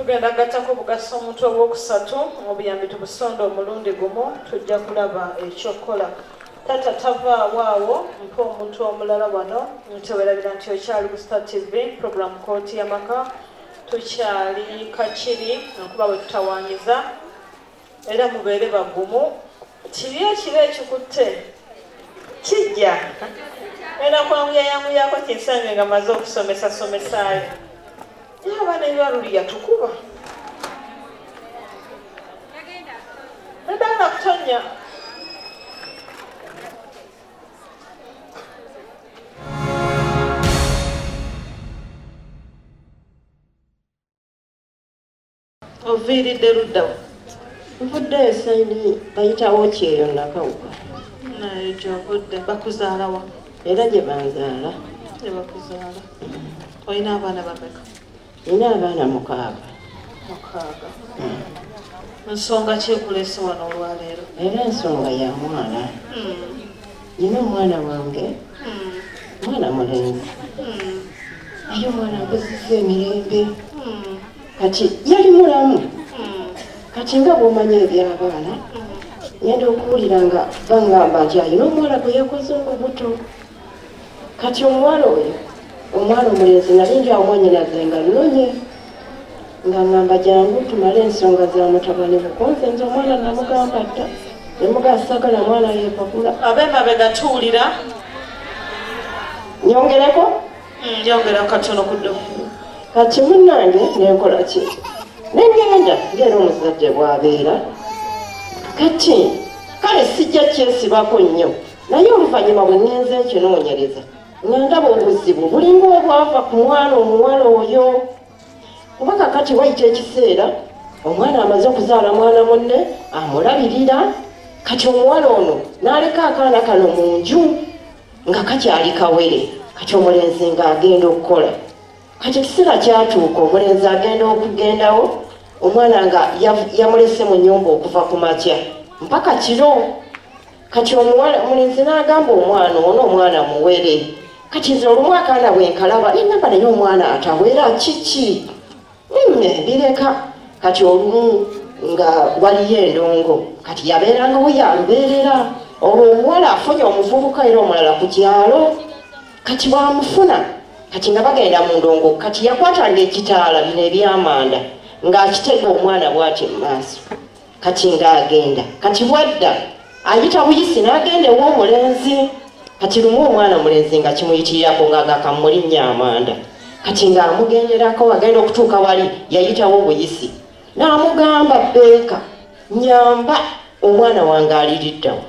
tugenda gattako bugaso omuntu obwokusatu obuyambi tubusonda omulundi gumu tujja kulaba ekyokukola tata tavaawo mpa omuntu omulala wano ntewerabira nti okyali ku Star TV program kooti y'amaka tukyali kakiri okuba bwe tutawaanyiza era mubeere bagumu kiri ekiro ekikutte kijja era kwanguyayanguyako kinsange nga maze okusomesaayo abaana ebyaluli yatukuba nedala kutonya oviiridde luddawo nvudde esaini bayitawo kyeyo nakawuka naye gyovudde bakuzaalawa era gye banzaala bakuzaala olina abaana bameka nina abaana mukaaga nsonga kyekulese wano olwaleero era ensonga ya mwana nina omwana wange mwana mulenzi naye omwana mbuziza emirembe kati yali mulamu kati nga bwomanya ebyabaana ngenda okuwulira nga bangamba nti alina omuwala gwe yakoze olubuto kati omuwala oyo omwana omulenzi nali njawo mwanyinaze nga nnonye nga ngamba jangu tumale ensonga za mutabani bukonze nze omwana namugamba dda nemugasagala mwana yepapula abemabega tuwulira nyongereko njongera katono kuddo kati munnange nenkola ki nengenda ngera omuzadde bwabeera kati kale sijja kyesibako nnyo naye oluvannyuma bwe ngenze nkinoonyereza nga ndaba obuzibu bulinga obwava ku mwana omuwala oyo kuba kakati wayita ekiseera omwana amaze okuzaala mwana munne amulabirira kati omuwala ono n'aleka akaana kano mu nju nga kakyali kawere kati omulenzi ng'agenda okukola kati ekiseera kyatuuka omulenzi agenda okugendawo omwana nga yamulese mu nnyumba okuva ku makya mpaka kiro kati omulenzi n'agamba omwana ono omwana muwere kati nze olumu akaana bwenkalaba engamba naye omwana atawera kiki bireka kati olumu nga waliyo endongo kati yabeerangawo yalubeerera olwo omuwala afunye omuvubuka era omulala ku kyalo kati bwamufuna kati nga bagenda mu ndongo kati yakwatanga ekitaala bino ebyamanda ng'akitega omwana bw'ati mu maaso kati ng'agenda kati bwadda ayita buyisi n'agenda ew'omulenzi kati lumu omwana omulenzi nga kimuyitirirako ng'agakamulinnya amanda kati ng'amugenderako agenda okutuuka wali yayitawo buyisi n'amugamba beeka nyamba omwana wange aliriddawo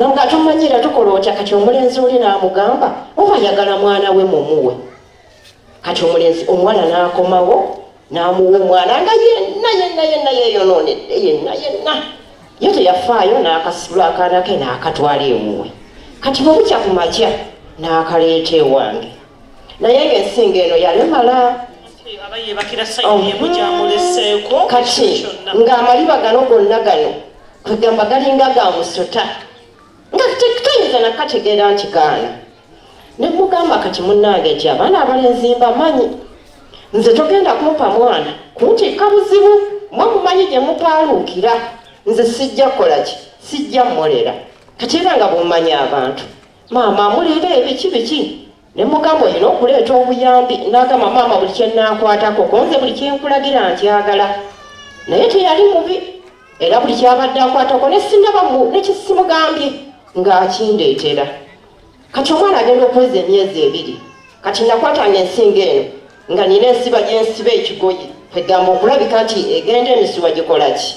nga tomanyira tukola otya kati omulenzi oli n'amugamba oba ayagala mwana we mumuwe kati omulenzi omuwala n'akomawo n'amuwa omwana nga yenna yeeyonoonedde yenna ye teyafaayo n'akasibula akaana ke n'akatwala ewuwe kati bwe bukya ku makya n'akaleeta ewange naye ng'ensinga eno yalemala kati ng'amaliba gano gonna gano kwegamba galinga gamusota nga tekitayinza nakategeera nti kaana nemugamba kati munnange nti abaana abalenzi mbamanyi nze togenda kumpa mwana kuntiika buzibu mwamumanyi gye mupaaluukira nze sijja kukolaki sijja mmulera kati era nga bwomanya abantu maama amuleera ebiki biki nemugamba olina okuleeta obuyambi n'agamba maama buli kyenaakwatako konze buli kyenkulagira nkyagala naye teyali mubi era buli kyabadde akwatako nekisimugambye ng'akindeetera kati omwana agenda okuweza emyezi 2 kati nakwatanga ensinga eno nga nina ensiba gyensiba ekigoyi egamba okulabika nti egenda emisiwa gikolaki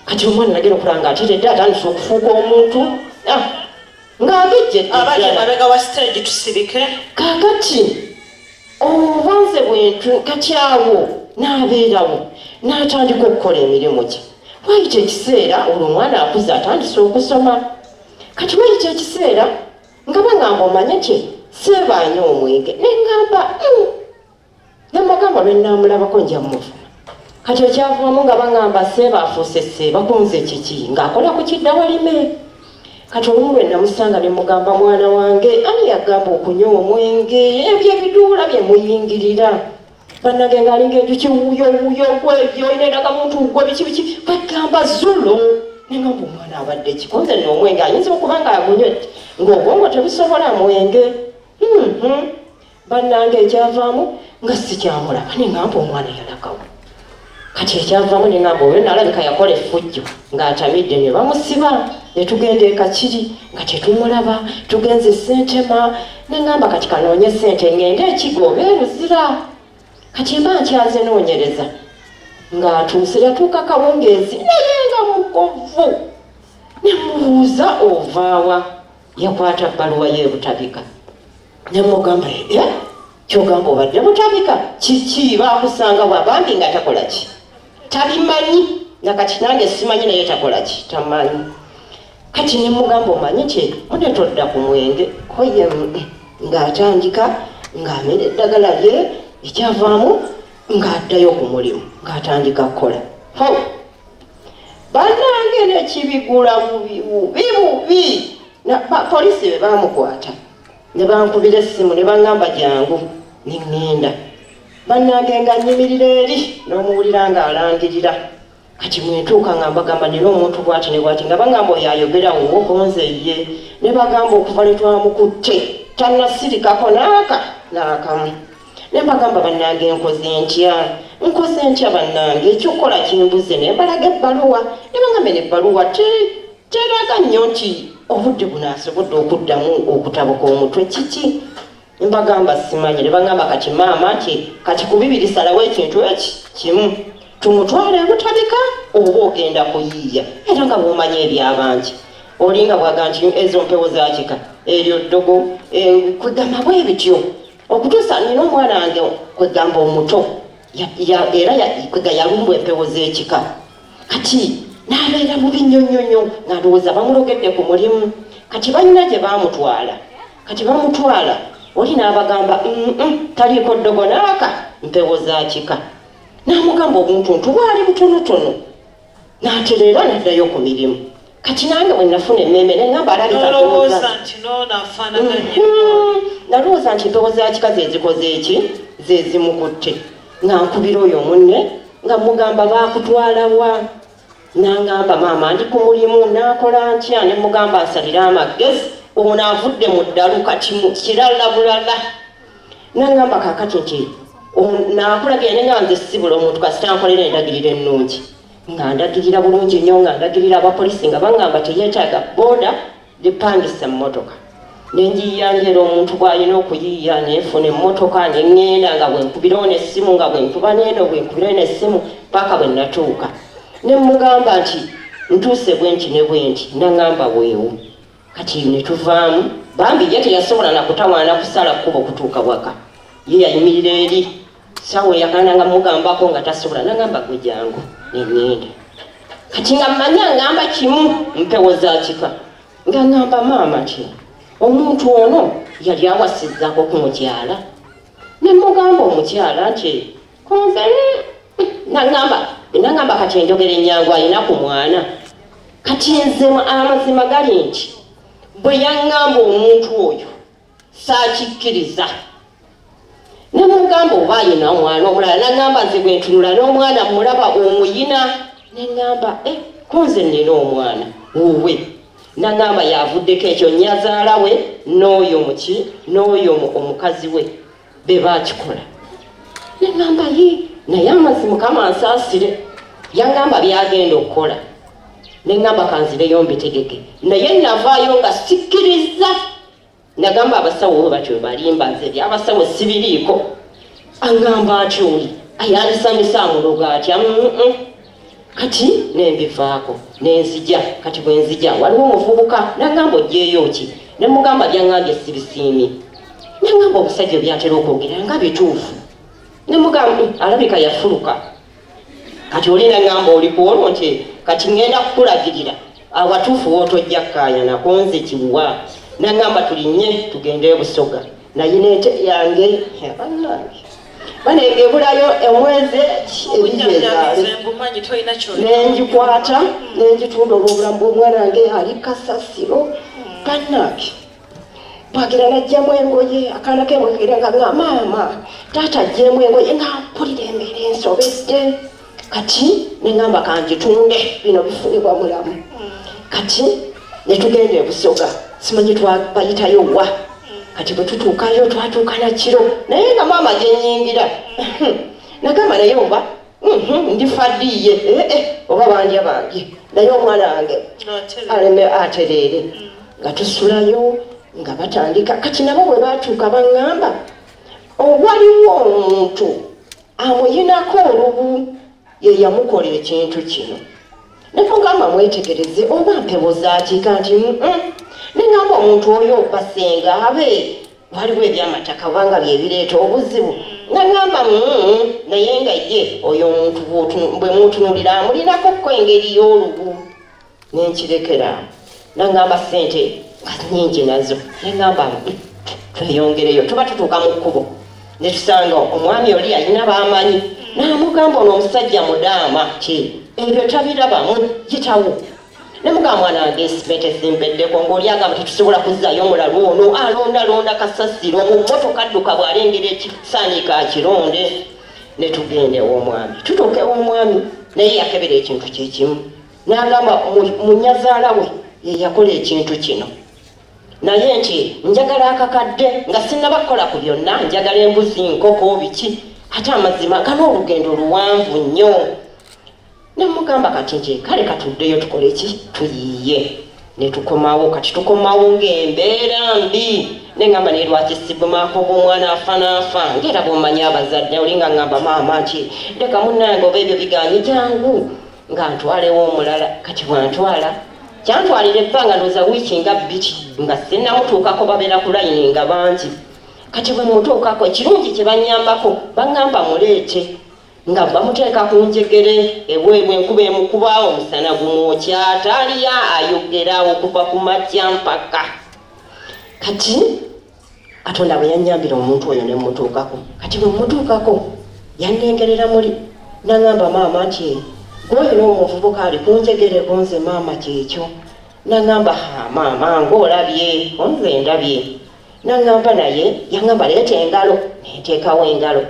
kati omwana nagenda okulaba ng'ateredde atandisa okufuuka omuntu ng'agejje abega wa stage tusirike kakati obubanze bwentu kati awo n'abeerawo n'atandika okukola emirimu gye wayita ekiseera olwo omwana akuze atandise okusoma kati wayita ekiseera nga bangamba omanye nti seebaanya omwenge nengamba nemugamba lwenamulabako nja muvuma kati ekyavaamu nga bangamba seeba afuuse seeba kunze kiki ng'akola ku kiddawalime kati olumu lwe namusanga nemugamba mwana wange ani yagamba okunywa omwenge ebyo ebiduula bye muyingirira bannange ng'alinga enjuki wuyo gwebyo inaeraga muntu gwe biki bagamba zulo nengamba omwana abadde kikonze n'omwenge ayinza okuba nga agunywedde ng'obwongo tebusobola mwenge bannange ekyavaamu nga sikyamulaba nengamba omwana yalagawo kati ekyavaamu nengamba oyo nalabika yakola effujjo ng'atamidde ne bamusiba ne tugenda ekakiri nga tetumulaba tugenze Ssentema nengamba kati kanoonye ssente ngende ekigo beeruzira kati mba nkyaze noonyereza ng'atuuse yatuuka kawungeezi naye nga mukovu nemubuuza ovaawa yakwata bbaluwa y'ebutabika nemugamba kyogamba obadde butabika kiki baakusanga bwabambi nga takola ki tabimanyi nakati nange simanyi naye takola ki tamanyi kati nemugamba omanyi ki munetodda ku mwenge koye ng'atandika ng'amera eddagala lye ekyavaamu ng'addayo ku mulimu ng'atandika kukola bannange nekibigula bubi poliisi be baamukwata ne bankubira essimu ne baŋŋamba jangu neŋŋenda bannange nga nnyimirira eri n'omuwulira ng'alangirira kati mwentuuka nga mbagamba nina omuntu bwati ne bwati nga baŋŋamba oyo ayogera wokonze ye ne bagamba okuva ne twamukutte tannasirikako n'akamu ne mbagamba bannange nkoze ntya bannange ekyokukola kimbuze ne mbalaga ebbaluwa ne baŋŋambe n'ebbaluwa teraga nnyo nti obudde bunaasobodde okuddamu okutabuka omutwe kiki mbagamba simanyi ne baŋŋamba kati maama nti kati ku bibiri salawo ekintu kimu tumutwale butabika oba ogenda kuyiiya era nga bwomanyi ebyabangi olinga bwaga nti ezo mpewo zakika eryo ddogo kwegamba bwe bityo okutuusa nina omwana wange kwegamba omuto era kwega yalumbwa empewo z'ekika kati n'abeera mubi nnyonnyonnyo nga ndowooza bamulogedde ku mulimu kati balina gye baamutwala kati bamutwala oli n'abagamba taliiko ddogo naaka mpewo za kika n'amugamba obuntuntu bwali butonotono n'atereera n'addayo ku mirimu kati nange bwe nafuna emmeme neŋŋamba nalowooza nti mpewo za kika zezikoze eki zezimukutte nga nkubira oyo munne nga mugamba baakutwalawa n'aŋŋamba maama ndi ku mulimu n'akola ntya ne mugamba asalire amagezi ono avudde mu ddalu kati mu kirala bulala n'aŋŋamba kaakati nti n'akulagira ne nga nze sibula omuntu kasita nkolera endagiriro ennungi nga ndagirira bulungi nnyo nga ndagirira abapoliisi nga baŋŋamba teyeetaaga booda lipangisa mmotoka nenjiyanjera omuntu bw'alina okuyiiya nenfuna emmotoka neŋŋenda nga bwenkubirawo n'essimu nga bwenkuba neeno bwenkubirawo n'essimu paaka bwe natuuka ne mugamba nti ntuuse bwenti ne bwenti naŋŋamba weewo kati ne tuvaamu bambi ye teyasobola nakutawaana kusala kkuba okutuuka waka ye yayimirira eri sawa eyakana nga mugambako nga tasobola naŋŋamba gwe jangu neŋŋenda kati nga mmanyi aŋŋamba kimu mpewo za kika nga ŋŋamba maama nti omuntu ono yali awasizzaako ku mukyala ne mugamba omukyala nti konze naŋŋamba kati enjogera ennyangu alina ku mwana kati nze amazima gali nti bwe yaŋŋamba omuntu oyo saakikkiriza ne mugamba oba ayina omwana omulala naŋŋamba nze bwe ntunula n'omwana mulaba omuyina ne ŋŋamba konze nnina omwana wuwe naŋŋamba yavuddeko ekyo nnyazaala we n'oyo omukazi we be baakikola ne ŋŋamba naye amazima Mukama ansaasire yaŋŋamba byagenda okukola ne ŋŋamba kanzireyo mbitegeke naye navaayo nga sikkiriza nagamba abasawo bo batyo balimba nze ebyabasawo sibiriiko aŋŋamba ati oli ayandisambisa amuloga atya kati nembivaako nenzija kati bwenzija waliwo omuvubuka naŋŋamba oggyeyo ki ne mugamba byaŋŋambye sibisiimi naŋŋamba obusajja byatera okwogera nga bituufu ne mugamba alabika yafuluka kati oli naŋŋamba oli ku olwo nti kati ŋŋenda kukulagirira awatuufu wootojja kkaayana konze kiwa naŋŋamba tulinye tugende ebusoga naye neete yange banegebulayo omwezi ebiri ezaale nenjikwata nenjitunda olw'obulamu bw'omwana wange ali kasasiro bannange bwagira najjamu engoye akaana kemwegere nga maama taata ajjemu engoye nga mpulira embeera ensobedde kati neŋŋamba kangitunde bino bifunibwa mulamu kati netugenda ebusoga simanyi twabayitayo wa kati bwe tutuukayo twatuuka na kiro naye nga maama gyenyingira nagamba naye oba ndifaddiye oba bandya bange naye omwana wange aleme atereere nga tusulayo nga batandika kati nabo bwe batuuka baŋŋamba waliwo omuntu amuyinako olubu ye yamukola ekintu kino netugamba mwetegereze oba mpebo zaatika nti neŋŋamba omuntu oyo basenga abe waliwo ebyamataka obanga byebireeta obuzibu naŋŋamba naye nga ye oyo omuntu bwe mutunulira amulinako ko engeri y'olubu nenkirekera naŋŋamba sente nyingi nazo neŋŋamba tweyongereyo tuba tutuuka mu kkubo netusanga omwami oli alina baamanyi namugamba ono omusajja mudaama ki ebyo tabirabamu yitawo nemugamba mwana wange esibete simpeddeko ng'oli agamba tetusobola kuzzayo omulalu ono alondalonda kasasiro mu mmotoka adduka bw'alengera ekisaaniika akironde netugenda ew'omwami tutuuka ew'omwami naye yakebera ekintu kyekimu n'agamba munyazaala we ye yakola ekintu kino naye nti njagala akakadde nga sinnabakola ku byonna njagala embuzi nkoko biki ate amazima gano olugendo luwanvu nnyo nemugamba kati nti kale katuddeyo tukole ki tuyiye netukomawo kati tukomawo ng'embeera mbi neŋŋamba naye lwaki sibumaako bw'omwana afanaafa ngaera bw'omanyi abazadde olinga ŋŋamba maama nti leka munnange oba ebyo biganye jangu nga ntwalewo omulala kati bwantwala kyantwalira ebbanga ndooza wiiki nga bbiri nga sinnamutuukako babeera ku layini nga bangi kati bwe mutuukako ekirungi kye bannyambako baŋŋamba muleete nga bamuteeka ku njegere ebwebwe enkuba emukuba omusana gumwokya ataliya ayogera okuva ku makya mpaka kati katonda bwe yannyambira omuntu oyo ne mutuukako kati bwe mutuukako yannengerera muli naŋŋamba maama nti gwoyina omuvubuka ali kunjegere gonze maama kyekyo naŋŋamba maama ng'olabye onze ndabye naŋŋamba naye yaŋŋamba leeta engalo neteekawo engalo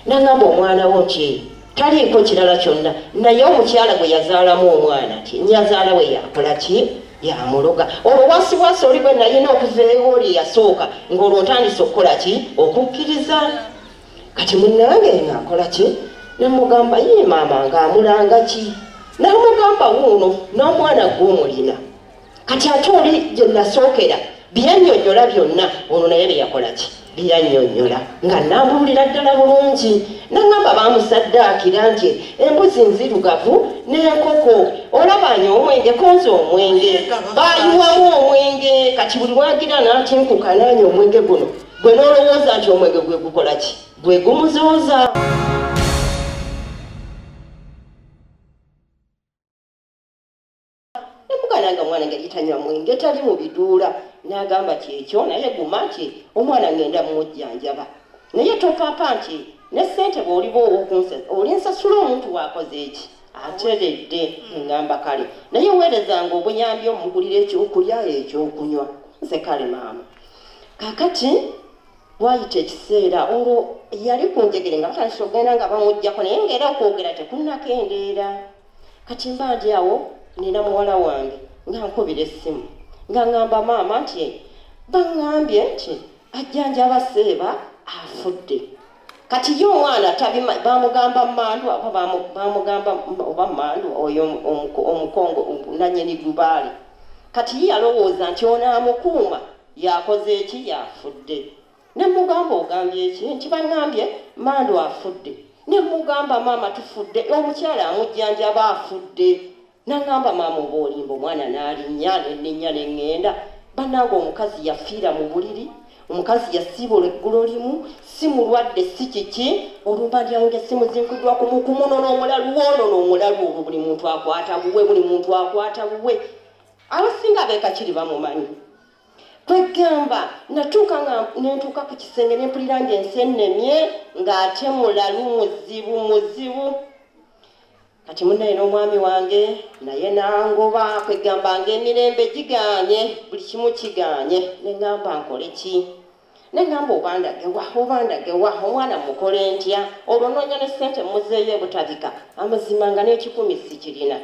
naŋŋamba omwana wo nti taliiko kirala kyonna naye omukyala gwe yazaalamu omwana ti nyazaala we yakola ki yamuloga olwo wasiwasi oli bwe nayina okuveewo oli yasooka ng'olwo ntandise okukola ki okukkiriza kati munnange ng'akola ki nemugamba ye maama ng'amulanga ki namugamba wuuno n'omwana gw'omulina kati ate oli gye nasookera byannyonnyola byonna ono naye byeyakola ki byannyonnyola nga nambulira ddala bulungi naŋŋamba bamusaddaakira nti embuzi nzirugavu n'enkoko olabanya omwenge konza omwenge bayiwamu omwenge kati buli wagira n'atinkuka nanya omwenge guno gwe n'olowooza nti omwenge gwe gukola ki gwe gumuzooza nemugana omwana ngeri tanywa mwenge tali mu biduula n'agamba kyekyo naye guma nti omwana ngenda mumujjanjaba naye topapa nti ne ssente bw'oliba olinsasula omuntu waakoze eki ateredde ngamba kale naye weerezanga obuyambi omugulira ekyokulya ekyokunywa nze kale maama kakati wayita ekiseera olwo yali kunjegere nga batandise okugenda nga bamuggyako naye ngaera okwogera tekunnakendeera kati mba ndi awo nina muwala wange nga nkubira essimu nga ŋŋamba maama nti baŋŋambye nti ajjanjaba seeba afudde kati ye omwana bamugamba mandu bamugamba oba mandu oyo omukongo nanyini gubaali kati ye yalowooza nti onaamukuuma yakoze eki yafudde nemugamba ogambye eki nti baŋŋambye mandu afudde nemugamba maama tufudde omukyala amujjanjaba afudde naŋŋamba maama oba olimba omwana n'alinnya nenninnya neŋŋenda bannange omukazi yafiira mu buliri omukazi yasiibula eggulo limu si mulwadde si kiki olumba ndyange essimu zinkudwa kumuno n'omulalu ono n'omulalu obwo buli muntu akwata buwe buli muntu akwata buwe abasinga abeekakiri bamumanyi kwegamba natuuka nga nentuuka ku kisenge nempulira ng'ensi ennemye ng'ate mulalu muzibu kati munnaye n'omwami wange naye nangoba kwegamba ng'emirembe giganye buli kimu kiganye neŋŋamba nkole ki neŋŋamba obandagewa omwana mukole ntya olwo noonya ne ssente muzeeyo ebutabika amazima nga n'ekikumi sikirina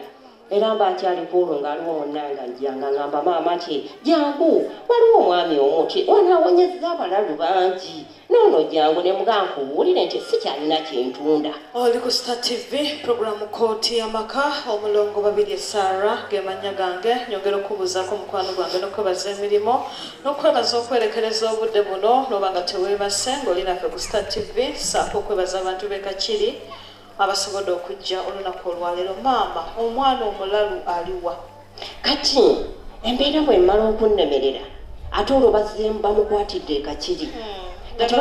era mba nkyaliku olwo ng'aliwo munnanga njanga ŋŋamba maama nti jangu waliwo omwami omuti wanaawonyezza abalalu bangi noono jangu ne mugankubuulire nti sikyalina kyentunda. Oli ku Star TV programu kooti y'amaka omulongo babiri Sarah gemanya gange nyongera okubuuzaako mukwano gwange n'okwebaza emirimu n'okwebaza okwerekereza obudde buno n'oba nga teweebase ng'olinaffe ku Star TV saako okwebaza abantu b'e Kakiri abasobodde okujja olunaku olwaleero. Maama omwana omulalu aliwa kati embeera bwe mmala okunnemerera ate olwo bamukwatidde e Kakiri kati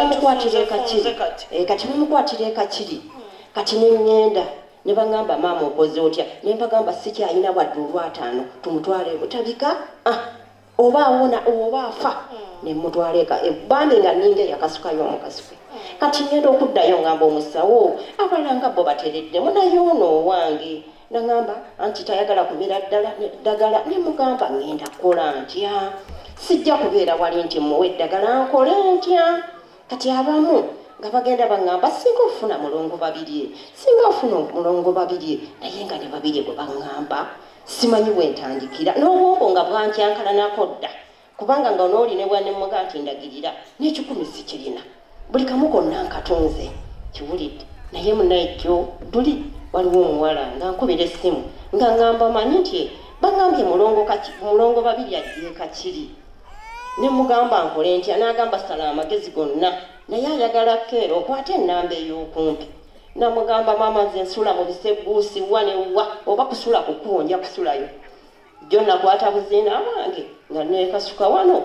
bamukwatira e Kakiri kati neŋŋenda ne baŋŋamba maama okoze otya ne mbagamba sikyalina wadde olwataano tumutwale ebutabika oba awona oba afa ne mutwala eka bambi nga ninga yakasukayo omukasuke kati ngenda okuddayo ngamba omusawo abalanga bo batereddemu naye ono owange naŋŋamba anti tayagala kubeera ddagala ne mugamba ngenda kukola ntya sijja kubeera wali nti muwe eddagala nkole ntya kati abamu nga bagenda baŋŋamba singa ofuna mulongo babiri naye nga ne babiri gwe baŋŋamba simanyi bwentandikira n'obwongo nga bwankyankalanako dda kubanga nga onoolina bwanemuga nti ndagirira n'ekikumi sikirina buli kamu konna nkatunze kiwulidde naye munnaijjo duli waliwo omuwala nga nkubira essimu nga ŋŋamba manyi nti baŋŋambye mulongo babiri ajje Kakiri ne mugamba nkole ntya n'agamba sala amagezi gonna naye ayagala keera okwate ennamba ey'okumpi namugamba maama nze nsula mu bisebuusi wa ne wa oba kusula kukuwonja kusulayo jjo nakwata buziina wange nga neekasuka wano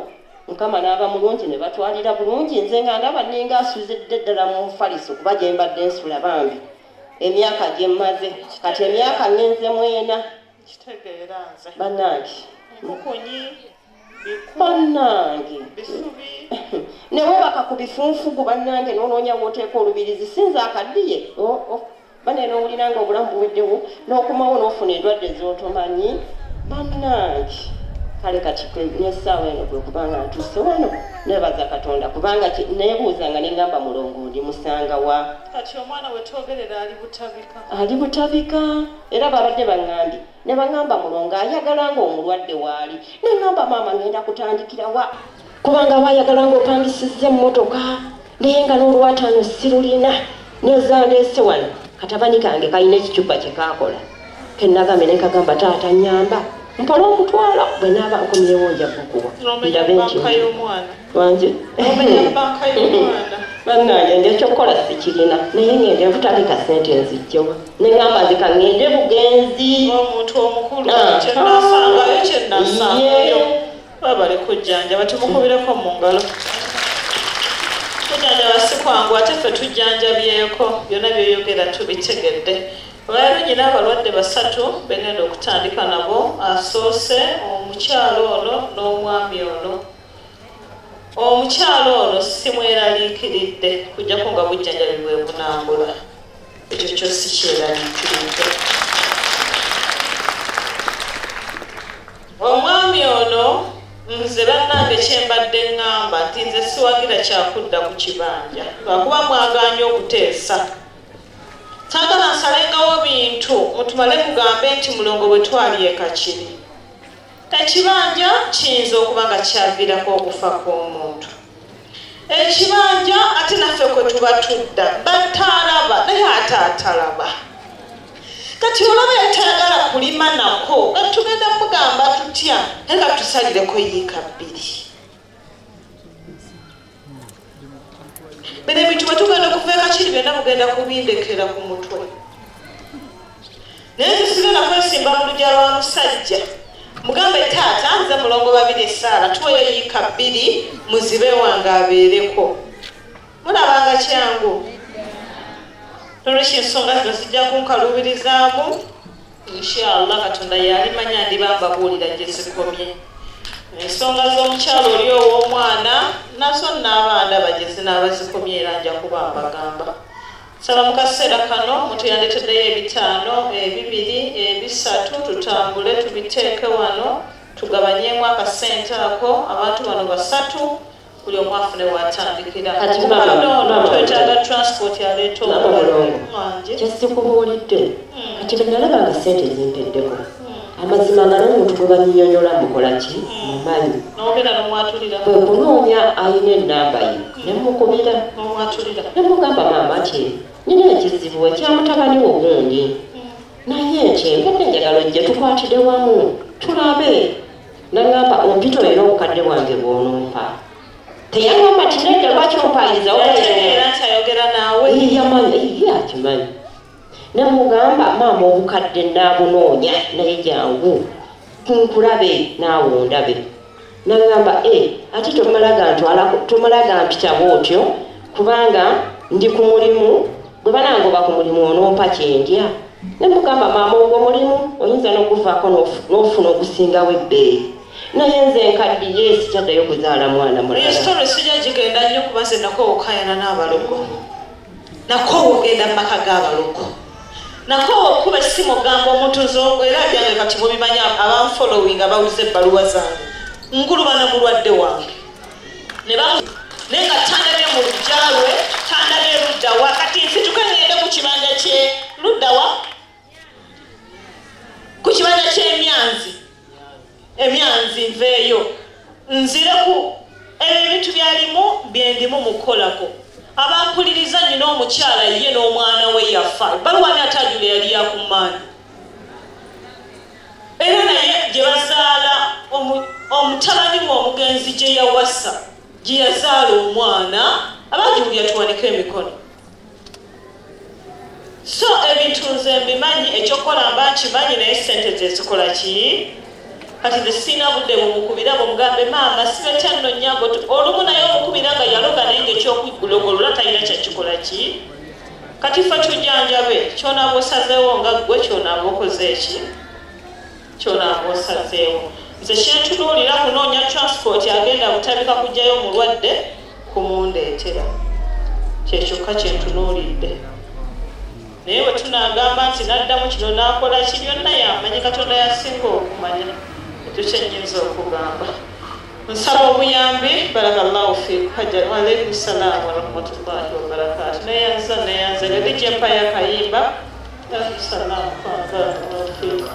mukama n'aba mulungi ne batwalira bulungi nze nga ndaba ninga asuzidde ddala mu nfaliso kuba gye mbadde nsula bambi emyaka gye mmaze kati emyaka ngenzemu ena bannange newebaka ku bifunfugu bannange n'onoonya wooteeka olubirizi sinza akaddiye baneera owulira nga obulamu buweddewo n'okumawo n'ofuna endwadde z'otomanyi bannange kale kati n'essaawa eno kwe kubanga ntuuse wano nebaza Katonda kubanga neebuuzanga ne ŋŋamba mulongo ndi musanga wa kati omwana wetwogerera ali butabika era babadde baŋŋambye ne baŋŋamba mulongo ayagala nga omulwadde waali ne ŋŋamba maama ngenda kutandikira wa kubanga baayagala nga opangisizza emmotoka naye nga n'olwataano sirulina nezandeese wano katabani kange kalina ekicupa kye kaakola kennagambe ne kagamba taata nnyamba mpala omutwala bwe naaba nkomyewo nja kukuwa ndabe nti wanje bannange nja kyokkola sikirina naye ngende butabika ssente nzijjewa ne ŋŋamba nze kaŋŋende bugenzi omuntu omukulu kyennasangayo kyennasangayo babale kujjanjaba tumukubireko mu ngalo kujjanjaba si kwangu ate ffe tujjanjabyeko byonna byoyogera tubitegedde. Olwaleero nyina abalwadde 3 begenda okutandika nabo asoose omukyalo ono n'omwami ono. Omukyalo ono simweraliikiridde kujjako nga bujjanjabi bwe bunambula ekyo kyo si kyeraliikiridde. Omwami ono nze bannange kyembadde ŋŋamba nti nze siwagira kyakudda ku kibanja lwakuba mwagaanye okuteesa. Saagala nsalengawo bintu mutumale kugambe nti mulongo bwe twali e Kakiri ekibanja kiyinza okuba nga kyaviirako okufa kw'omuntu. Ekibanja ate naffe kwe tuba tudda bataalaba naye ate atalaba. Kati olaba yatayagala kulima nako nga tugenda mugamba tutya naye nga tusalireko yiika 2. Bino ebintu bwe tugenda okuva e Kakiri byonna mugenda kubindekera ku mutwe. Naye nzisigenda kwesimba mu lujja lwa musajja mugambe taata nze mulongo babiri Sarah tuweyo yiika 2 muzibe wange abeereko. Mulabanga kyangu nolwekyo ensonga zino zijja kunkaluubirizaamu inshallah Katonda yalimanya ndibamba buulira gye zikomye. Ensonga z'omukyalo oli ow'omwana nazo n'abaana bagezi n'abazikomye era nja kuba mbagamba. saba mu kaseera kano mutuyandeeteddeyo ebitaano ebibiri ebisatu tutambule tubiteeke wano tugabanyemu akasente ako abantu bano basatu buli omu afune watandikira ono twetaaga transport yaleeta omulongo kyesikubuulidde kati bwe nalabanga sente zimpeddeko amazima nga n'omuntu gwe banyinyonyola mukola ki mumanyi n'ogenda n'omwatulira bwe kunoonya ayina ennamba ye nemukubira n'omwatulira nemugamba maama ki nina ekizibu ekyamutabani wo gundi naye nkyengedde njagala ojje tukwatire wamu tulabe nagamba ompita olina obukadde bwange bw'onompa teyagamba ti nedda lwaki ompayirizawo era nti ayogera naawe yamanyi akimanyi nemugamba maama obukadde naabunoonya naye jangu nkulabe naawe ondabe nagamba ate tomalaga mpita bwotyo kubanga ndi ku mulimu bwe banangoba ku mulimu onompa kyendya nemugamba maama ogwo mulimu oyinza n'oguvaako n'ofuna ogusingawo ebbeeyi naye nze nkaddiye sikyaddayo kuzaala mwana mulala story sijja gigenda nnyo kuba nze nakoowa okukayana n'abalogo nakoowa ogenda mu maka g'abalogo nakoowa okuba essimu ogamba omuntu era byange kati mubimanya abanfolowing abawuliza ebbaluwa zange ngulubana mulwadde wange naye nga tandabye mu lujjalwe tandabye luddawa kati nsituke ngende ku kibanja kye luddawa ku kibanja ky'emyanzi emyanzi nveeyo nzire ku ebintu byalimu byendimu mukolako abampuliriza nyina omukyala ye n'omwana we yafa baluwani atajula yali yakumaanyi era naye gye bazaala omutabani we omugenzi gye yawasa gye yazaala omwana abagiwulya tuwanike emikono so ebintu nze mbimanyi ekyokola mba nkimanyi naye sente zezikola ki kati nze sina budde bumukubira bumugambe maama sibetya nno nnyago olumu naye omukubira nga yaloga naye ngaekyokugulogolola talina kyakikola ki kati ffe tujjanjabe kyonaaba osazeewo nga ggwe kyonaaba okoze eki kyonaaba osazeewo nze kyentunuulira kunoonya transport agenda butabika kujjayo mulwadde kumundeetera kyekyokka kyentunuulidde naye bwe tunagamba nti naddamu kino n'akola ki byonna yamanyi katonda yasinga okumanya tukyenyinza okugamba nsaba obuyambi barakallahu fiik hajja waalaikum salaamu warahmatullahi wabarakatu neyanza nedijempaya kayimba salaamu barakallahu fiik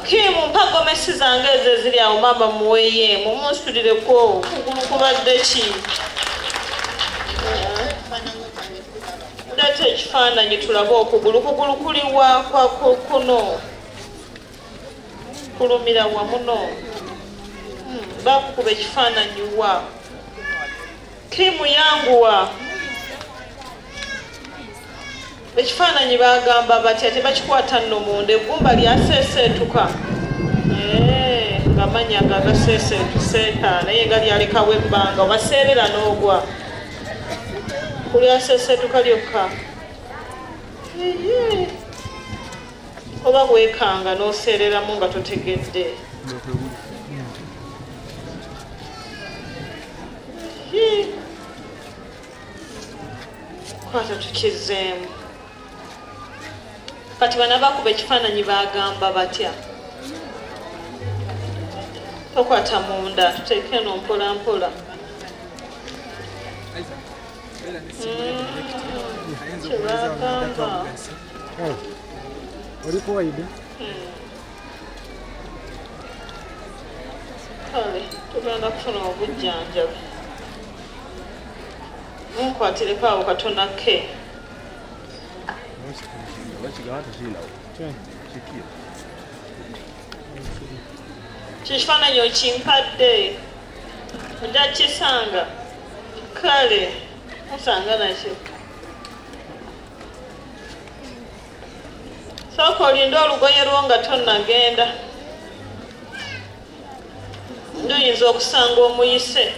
Kimu mpago mesi zange zeziri awo mama muweye mumusitulire ko kugulu kubadde ki ndate ekifaananyi tulabe okugulu kuli wa kwa kuno kulumira wamuno bakukuba ekifaananyi wa Kimu yanguwa ekifaananyi bagamba batya tebakikwata nno munda eggumba lyaseeseetuka nga manyaga agaseeseetuseeta naye nga lyalekawo ebbanga obaseerera n'ogwa kulyaseeseetuka lyokka oba gwekanga n'oseereramu nga totegedde kwata tukizeemu kati bana bakuba ekifaananyi bagamba batya tokwata munda tuteeke no mpola mpola kyebagamba olikuwaide kale tugenda kufuna obujjanjabi munkwatireko awo katona ke kifaananyi okimpadde nja kisanga kale musanga nakyo sooka olinde olugoye lwo nga tonnagenda nduyinza okusanga omuyise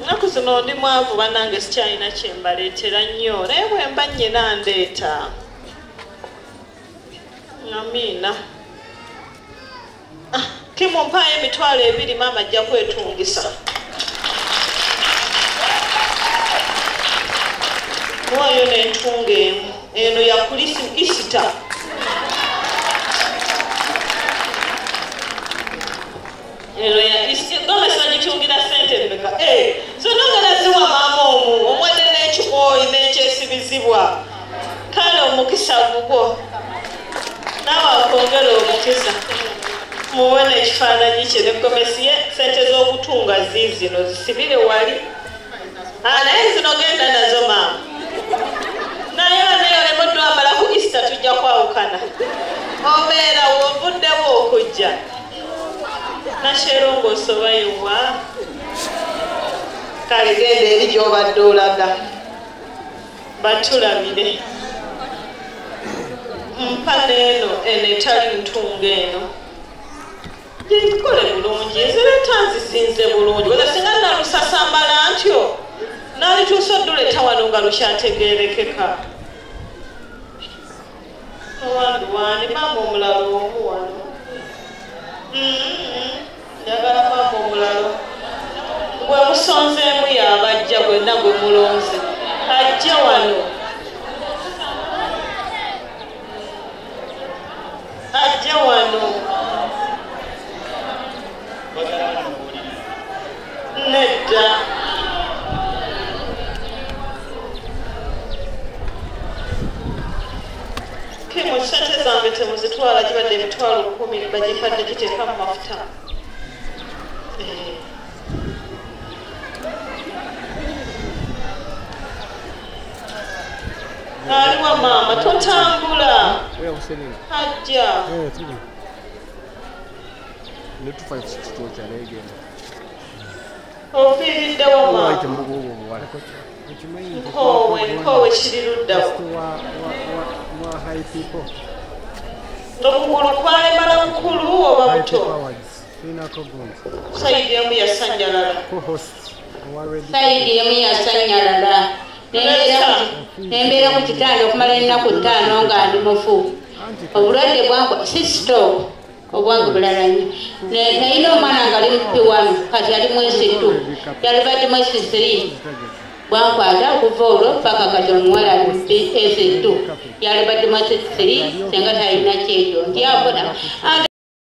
nnaku zino ndi mwavu bannange sikyalina kyembaleetera nnyo naye bwe mba nnyina ndeeta amiina Kimu mpaayo emitwalo 2 maama ajja kwetungisa mwoyo n'entunga emu eno ya Isita eno ya gomesa gitungira sente mmeka zonogera ziwa maama omwadde n'ekikooyi n'ekyesibizibwa kale omukisa gugwo naawe akwongera omukisa muwona ekifaananyi kye ne gomesi ye sente z'okutunga ziizino zisibire wali naye zino genda nazo maama naye oneyolemuddwa amala ku Isita tujja kwawukana obeera wovuddewo okujja nasherongoosa obayiwa kale genda eri gy'obadde olaga batulabire mpa n'eno etali ntunga eno gyenkole bulungi ezireeta nzisinze bulungi weza singa nalusasambala ntyo nalituusa odduleta wano nga lukyategeerekeka owanduwani maama omulala omu wano njagala maama omulalo gwe musonzeemu y'abajja gwenna gwe mulonze ajja wano ajja wano nedda Kimu sente zange temuzitwala gibadde emitwalo 10 bagipadde giteeka mu mafuta aliwa maama totambula ajja ofiiriddewo maama nkoowe kiri luddawo okugulu kwalemala bukulu oba buto sayidi emu yasanyalala nembeera ku kitanda okumala ennaku 5 nga ndi mufu obulwadde bwangu si stroke obwangu bulala nnyo nayina omwana nga ali mupi 1 kati ali mwezi 2 yali badde mwezi 3 bwankwata okuva olwo paka kati omuwala ali mupi 2 yali badde mwezi 3 senga talina kyekyo ndyabona